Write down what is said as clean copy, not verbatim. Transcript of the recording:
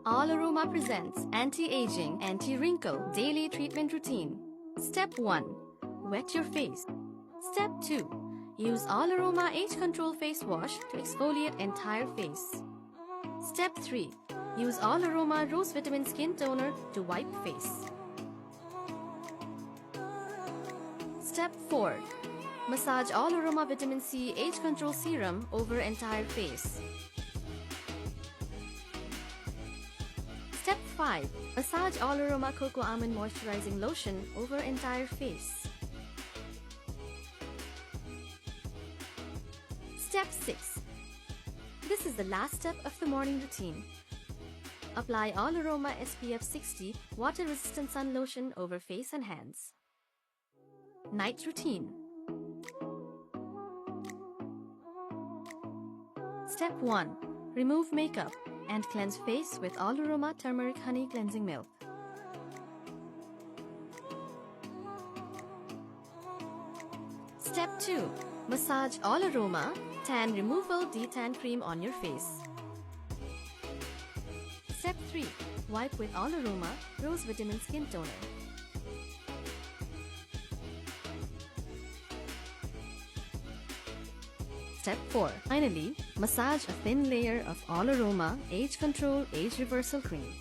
Alaroma presents Anti-Aging, Anti-Wrinkle Daily Treatment Routine. Step 1. Wet your face. Step 2. Use Alaroma Age Control Face Wash to exfoliate entire face. Step 3. Use Alaroma Rose Vitamin Skin Toner to wipe face. Step 4. Massage Alaroma Vitamin C Age Control Serum over entire face. Step 5. Massage Alaroma Cocoa Almond Moisturizing Lotion over entire face. Step 6. This is the last step of the morning routine. Apply Alaroma SPF 60 Water-Resistant Sun Lotion over face and hands. Night routine. Step 1. Remove makeup and cleanse face with Alaroma Turmeric Honey Cleansing Milk. Step 2. Massage Alaroma Tan Removal Detan Cream on your face. Step 3. Wipe with Alaroma Rose Vitamin Skin Toner. Step 4. Finally, massage a thin layer of Alaroma Age Control Age Reversal Cream.